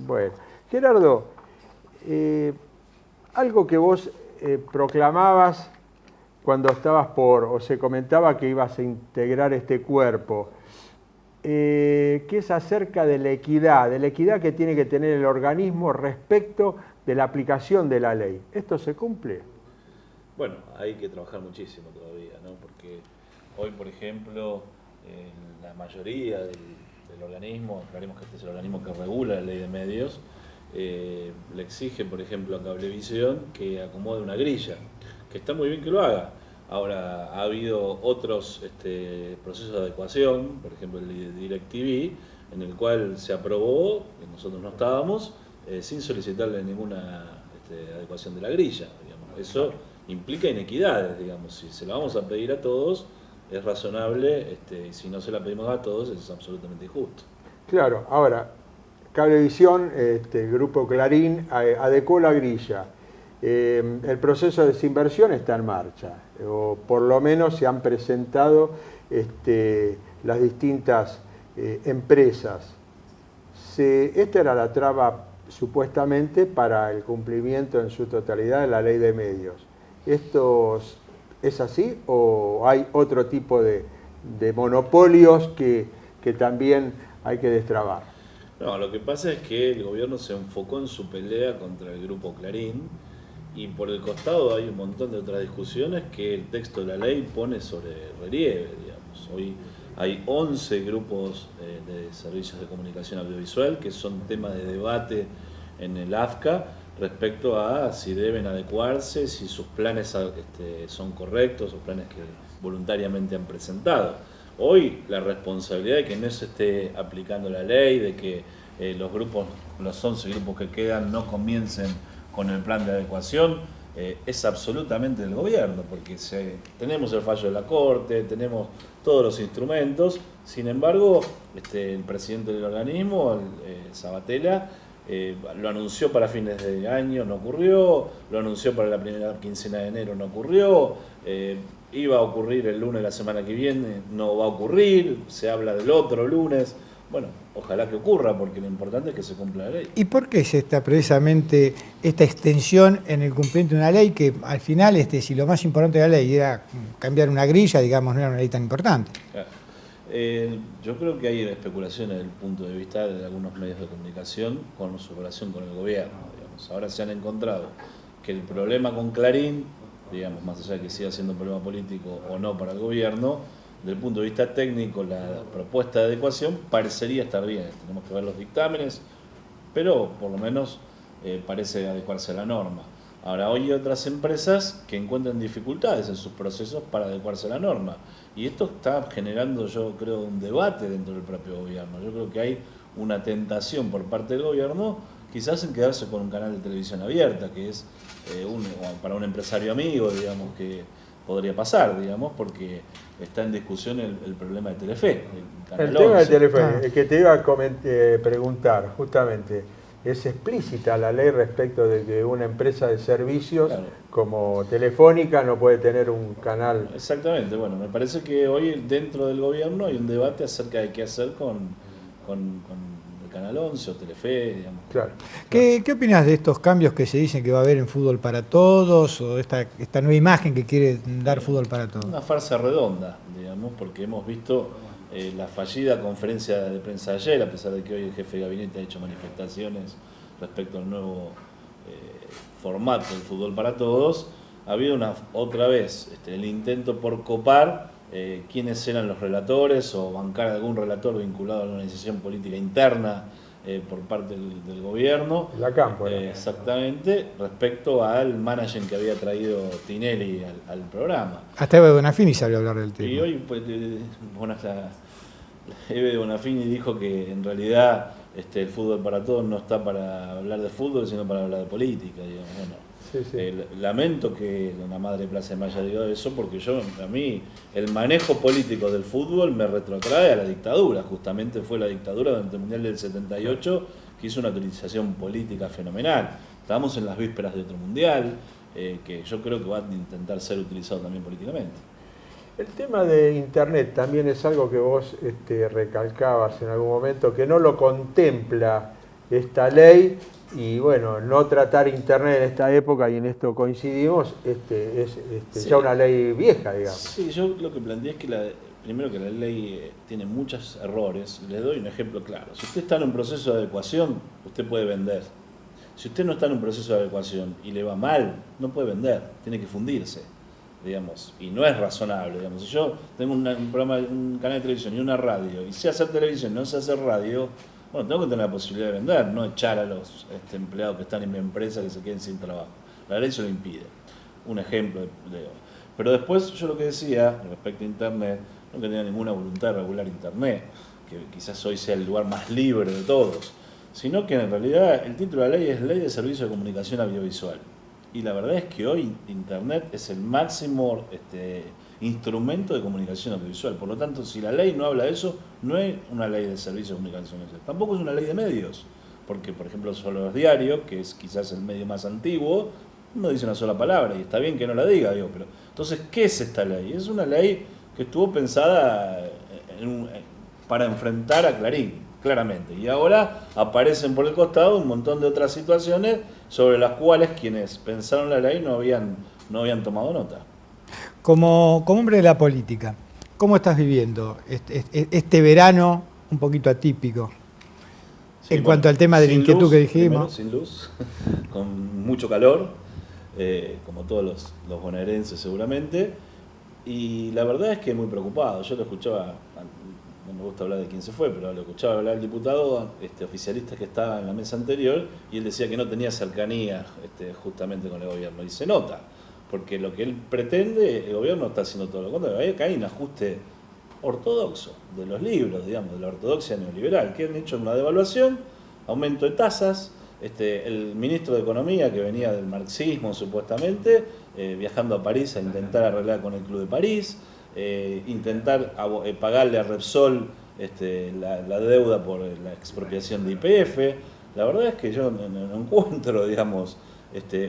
Bueno, Gerardo, algo que vos proclamabas cuando estabas o se comentaba que ibas a integrar este cuerpo, que es acerca de la equidad que tiene que tener el organismo respecto de la aplicación de la ley. ¿Esto se cumple? Bueno, hay que trabajar muchísimo todavía, ¿no? Porque hoy, por ejemplo, la mayoría del organismo, aclaremos que este es el organismo que regula la ley de medios, le exige, por ejemplo, a Cablevisión que acomode una grilla, que está muy bien que lo haga. Ahora, ha habido otros procesos de adecuación, por ejemplo el de DirecTV, en el cual se aprobó, que nosotros no estábamos, sin solicitarle ninguna adecuación de la grilla, digamos. Eso implica inequidades, digamos. Si se la vamos a pedir a todos, es razonable, y si no se la pedimos a todos, es absolutamente injusto. Claro, ahora, Cablevisión, el Grupo Clarín, adecuó la grilla. El proceso de desinversión está en marcha, o por lo menos se han presentado las distintas empresas. Esta era la traba supuestamente para el cumplimiento en su totalidad de la ley de medios. ¿Esto es así o hay otro tipo de monopolios que también hay que destrabar? No, lo que pasa es que el gobierno se enfocó en su pelea contra el Grupo Clarín y por el costado hay un montón de otras discusiones que el texto de la ley pone sobre relieve, digamos. Hoy hay 11 grupos de servicios de comunicación audiovisual que son tema de debate en el AFCA respecto a si deben adecuarse, si sus planes son correctos, sus planes que voluntariamente han presentado. Hoy la responsabilidad de que no se esté aplicando la ley, de que los 11 grupos que quedan no comiencen con el plan de adecuación, es absolutamente del gobierno, porque tenemos el fallo de la Corte, tenemos todos los instrumentos, sin embargo, el presidente del organismo, Sabatella, lo anunció para fines de año, no ocurrió, lo anunció para la primera quincena de enero, no ocurrió, iba a ocurrir el lunes de la semana que viene, no va a ocurrir, se habla del otro lunes. Bueno, ojalá que ocurra, porque lo importante es que se cumpla la ley. ¿Y por qué se está precisamente esta extensión en el cumplimiento de una ley que al final, si lo más importante de la ley era cambiar una grilla, digamos, no era una ley tan importante? Claro. Yo creo que hay especulaciones desde el punto de vista de algunos medios de comunicación con su relación con el gobierno, digamos. Ahora se han encontrado que el problema con Clarín, digamos, más allá de que siga siendo un problema político o no para el gobierno, desde el punto de vista técnico, la propuesta de adecuación parecería estar bien. Tenemos que ver los dictámenes, pero por lo menos parece adecuarse a la norma. Ahora, hoy hay otras empresas que encuentran dificultades en sus procesos para adecuarse a la norma. Y esto está generando, yo creo, un debate dentro del propio gobierno. Yo creo que hay una tentación por parte del gobierno, quizás en quedarse con un canal de televisión abierta, que es para un empresario amigo, digamos, que podría pasar, digamos, porque está en discusión el problema de Telefe. El tema de Telefe, el que te iba a preguntar, justamente, es explícita la ley respecto de que una empresa de servicios, claro, como Telefónica no puede tener un canal. Exactamente, bueno, me parece que hoy dentro del gobierno hay un debate acerca de qué hacer con el Canal 11 o Telefe, digamos. Claro. ¿Qué opinas de estos cambios que se dicen que va a haber en Fútbol para Todos, o esta nueva imagen que quiere dar Fútbol para Todos? Una farsa redonda, digamos, porque hemos visto la fallida conferencia de prensa de ayer, a pesar de que hoy el jefe de gabinete ha hecho manifestaciones respecto al nuevo formato del Fútbol para Todos. Ha habido otra vez el intento por copar quiénes eran los relatores o bancar algún relator vinculado a la organización política interna por parte del gobierno. La Cámpora. Exactamente, respecto al management que había traído Tinelli al programa. Hasta Eve Bonafini salió a hablar del tema. Y hoy, pues, Eve Bonafini dijo que en realidad el Fútbol para Todos no está para hablar de fútbol, sino para hablar de política. Digamos. Bueno, sí. Lamento que la madre Plaza de Mayo diga eso, porque a mí el manejo político del fútbol me retrotrae a la dictadura. Justamente fue la dictadura durante el Mundial del 78 que hizo una utilización política fenomenal. Estábamos en las vísperas de otro Mundial, que yo creo que va a intentar ser utilizado también políticamente. El tema de Internet también es algo que vos recalcabas en algún momento, que no lo contempla esta ley. Y bueno, no tratar Internet en esta época, y en esto coincidimos, es Sí. ya una ley vieja, digamos. Sí, yo lo que planteé es que primero que la ley tiene muchos errores. Les doy un ejemplo claro. Si usted está en un proceso de adecuación, usted puede vender. Si usted no está en un proceso de adecuación y le va mal, no puede vender, tiene que fundirse, digamos, y no es razonable, digamos. Si yo tengo un programa, un canal de televisión y una radio, y sé hacer televisión, no sé hacer radio, bueno, tengo que tener la posibilidad de vender, no echar a los empleados que están en mi empresa que se queden sin trabajo. La ley se lo impide. Un ejemplo. Pero después yo lo que decía respecto a Internet, no que tenga ninguna voluntad de regular Internet, que quizás hoy sea el lugar más libre de todos, sino que en realidad el título de la ley es Ley de Servicio de Comunicación Audiovisual. Y la verdad es que hoy Internet es el máximo instrumento de comunicación audiovisual. Por lo tanto, si la ley no habla de eso, no es una ley de servicio de comunicación audiovisual. Tampoco es una ley de medios. Porque, por ejemplo, solo los diarios, que es quizás el medio más antiguo, no dice una sola palabra. Y está bien que no la diga, digo. Pero, entonces, ¿qué es esta ley? Es una ley que estuvo pensada para enfrentar a Clarín, claramente. Y ahora aparecen por el costado un montón de otras situaciones sobre las cuales quienes pensaron la ley no habían tomado nota. Como hombre de la política, ¿cómo estás viviendo este verano un poquito atípico? Sí, En cuanto al tema de la inquietud luz, que dijimos. Primero, sin luz, con mucho calor, como todos los bonaerenses seguramente. Y la verdad es que muy preocupado. Yo lo escuchaba, no me gusta hablar de quién se fue, pero lo escuchaba hablar el diputado oficialista que estaba en la mesa anterior, y él decía que no tenía cercanía justamente con el gobierno. Y se nota, porque lo que él pretende, el gobierno está haciendo todo lo contrario. Acá hay un ajuste ortodoxo de los libros, digamos, de la ortodoxia neoliberal, que han hecho una devaluación, aumento de tasas. El ministro de Economía, que venía del marxismo supuestamente, viajando a París a intentar arreglar con el Club de París, intentar pagarle a Repsol la deuda por la expropiación de YPF. La verdad es que yo no encuentro, digamos,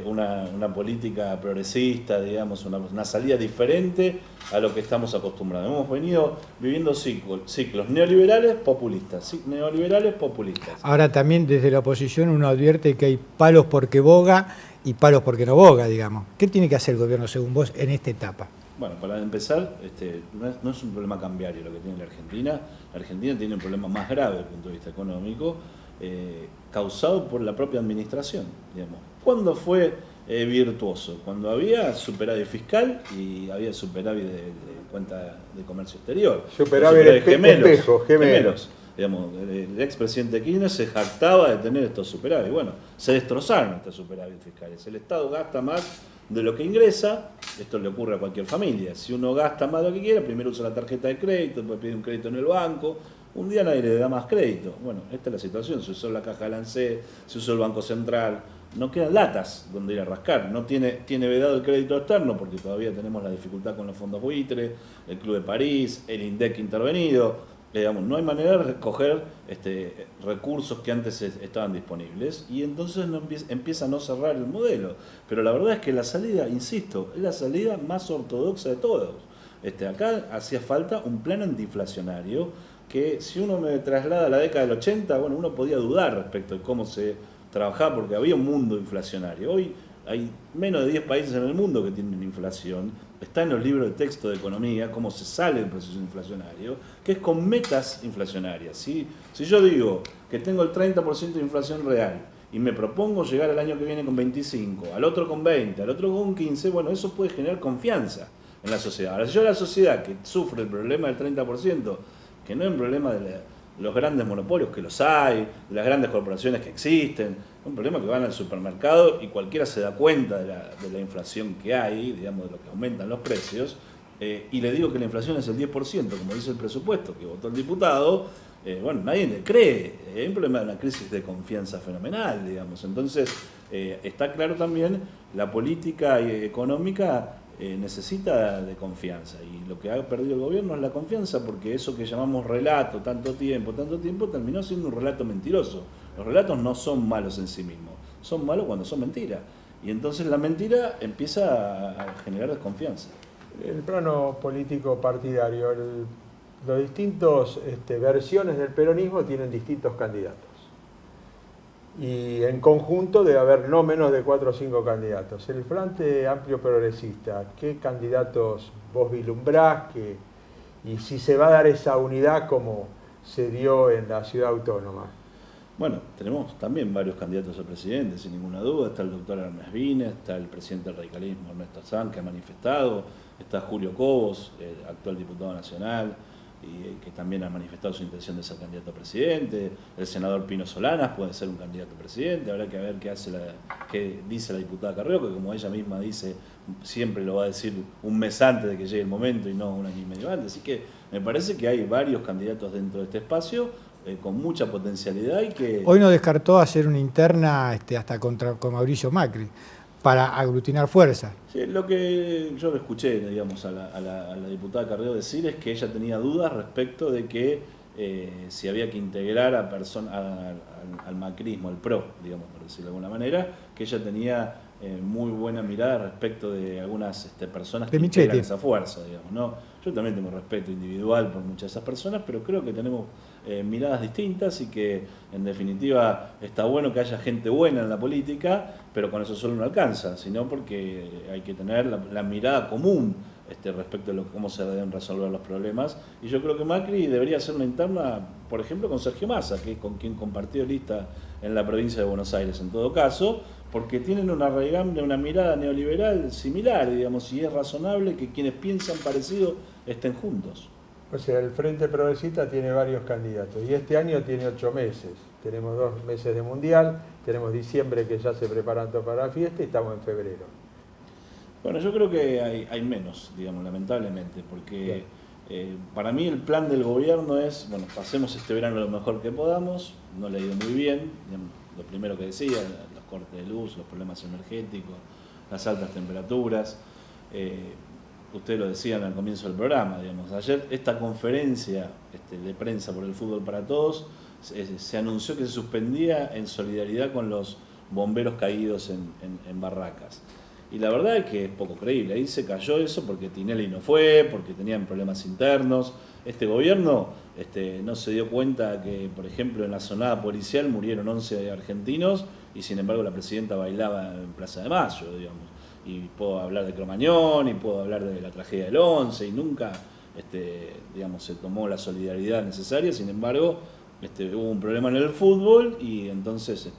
una política progresista, digamos, una salida diferente a lo que estamos acostumbrados. Hemos venido viviendo ciclos neoliberales populistas, neoliberales populistas. Ahora también desde la oposición uno advierte que hay palos porque boga y palos porque no boga, digamos. ¿Qué tiene que hacer el gobierno según vos en esta etapa? Bueno, para empezar, no es un problema cambiario lo que tiene la Argentina. La Argentina tiene un problema más grave desde el punto de vista económico, causado por la propia administración, digamos. ¿Cuándo fue virtuoso? Cuando había superávit fiscal y había superávit de cuenta de comercio exterior. Superávit gemelos. Digamos, el expresidente Kirchner se jactaba de tener estos superávit. Bueno, se destrozaron estos superávit fiscales. El Estado gasta más de lo que ingresa. Esto le ocurre a cualquier familia. Si uno gasta más de lo que quiera, primero usa la tarjeta de crédito, después pide un crédito en el banco. Un día nadie le da más crédito. Bueno, esta es la situación. Se usó la caja de Lancet, se usó el Banco Central. No quedan latas donde ir a rascar. No tiene vedado el crédito externo porque todavía tenemos la dificultad con los fondos buitre, el Club de París, el INDEC intervenido. Digamos, no hay manera de recoger recursos que antes estaban disponibles, y entonces empieza a no cerrar el modelo. Pero la verdad es que la salida, insisto, es la salida más ortodoxa de todos. Acá hacía falta un plan antiinflacionario que, si uno me traslada a la década del 80, bueno, uno podía dudar respecto de cómo se trabajaba porque había un mundo inflacionario. Hoy hay menos de 10 países en el mundo que tienen inflación. Está en los libros de texto de economía cómo se sale del proceso inflacionario, que es con metas inflacionarias. Si yo digo que tengo el 30% de inflación real y me propongo llegar al año que viene con 25, al otro con 20, al otro con 15, bueno, eso puede generar confianza en la sociedad. Ahora, si yo la sociedad que sufre el problema del 30%, que no es un problema de los grandes monopolios, que los hay, de las grandes corporaciones que existen, es un problema que van al supermercado y cualquiera se da cuenta de la inflación que hay, digamos, de lo que aumentan los precios, y le digo que la inflación es el 10%, como dice el presupuesto que votó el diputado, bueno, nadie le cree. Hay un problema de una crisis de confianza fenomenal, digamos. Entonces, está claro también, la política económica necesita de confianza, y lo que ha perdido el gobierno es la confianza, porque eso que llamamos relato tanto tiempo terminó siendo un relato mentiroso. Los relatos no son malos en sí mismos, son malos cuando son mentiras, y entonces la mentira empieza a generar desconfianza. En el plano político partidario, los distintos versiones del peronismo tienen distintos candidatos. y en conjunto debe haber no menos de 4 o 5 candidatos. El Frente Amplio Progresista, ¿qué candidatos vos vislumbrás? Y si se va a dar esa unidad como se dio en la ciudad autónoma. Bueno, tenemos también varios candidatos a presidente, sin ninguna duda. Está el doctor Ernest Vines, está el presidente del radicalismo Ernesto Sanz, que ha manifestado, está Julio Cobos, actual diputado nacional, y que también ha manifestado su intención de ser candidato a presidente. El senador Pino Solanas puede ser un candidato a presidente. Habrá que ver qué dice la diputada Carrió, que como ella misma dice, siempre lo va a decir un mes antes de que llegue el momento y no un año y medio antes. Así que me parece que hay varios candidatos dentro de este espacio con mucha potencialidad y que... Hoy no descartó hacer una interna hasta con Mauricio Macri, para aglutinar fuerzas. Sí, lo que yo le escuché, digamos, a la diputada Carrió decir es que ella tenía dudas respecto de que si había que integrar al macrismo, al PRO, digamos, por decirlo de alguna manera, que ella tenía muy buena mirada respecto de algunas personas que integran esa fuerza, digamos, ¿no? Yo también tengo respeto individual por muchas de esas personas, pero creo que tenemos miradas distintas y que en definitiva está bueno que haya gente buena en la política, pero con eso solo no alcanza, sino porque hay que tener la mirada común respecto de cómo se deben resolver los problemas. Y yo creo que Macri debería hacer una interna, por ejemplo, con Sergio Massa, que es con quien compartió lista en la provincia de Buenos Aires en todo caso, porque tienen una mirada neoliberal similar, digamos, y es razonable que quienes piensan parecido estén juntos. O sea, el Frente Progresista tiene varios candidatos y este año tiene 8 meses. Tenemos 2 meses de mundial, tenemos diciembre que ya se preparan todos para la fiesta y estamos en febrero. Bueno, yo creo que hay menos, digamos, lamentablemente, porque para mí el plan del gobierno es, bueno, pasemos este verano lo mejor que podamos, no le ha ido muy bien, digamos, lo primero que decía, los cortes de luz, los problemas energéticos, las altas temperaturas. Ustedes lo decían al comienzo del programa, digamos, ayer esta conferencia de prensa por el fútbol para todos se anunció que se suspendía en solidaridad con los bomberos caídos en barracas. Y la verdad es que es poco creíble, ahí se cayó eso porque Tinelli no fue, porque tenían problemas internos. Este gobierno no se dio cuenta que, por ejemplo, en la zonada policial murieron 11 argentinos y sin embargo la presidenta bailaba en Plaza de Mayo, digamos. Y puedo hablar de Cromañón y puedo hablar de la tragedia del 11 y nunca digamos, se tomó la solidaridad necesaria. Sin embargo, hubo un problema en el fútbol y entonces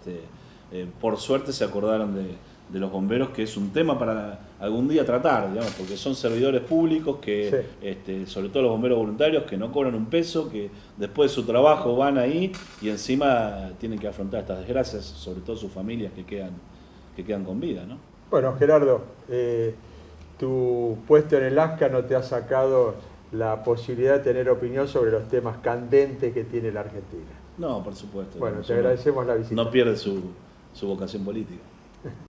por suerte se acordaron de los bomberos, que es un tema para algún día tratar, digamos, porque son servidores públicos que, sí, sobre todo los bomberos voluntarios, que no cobran un peso, que después de su trabajo van ahí y encima tienen que afrontar estas desgracias, sobre todo sus familias que quedan con vida, ¿no? Bueno, Gerardo, tu puesto en el ASCA no te ha sacado la posibilidad de tener opinión sobre los temas candentes que tiene la Argentina. No, por supuesto. Bueno, te agradecemos la visita. No pierde su vocación política.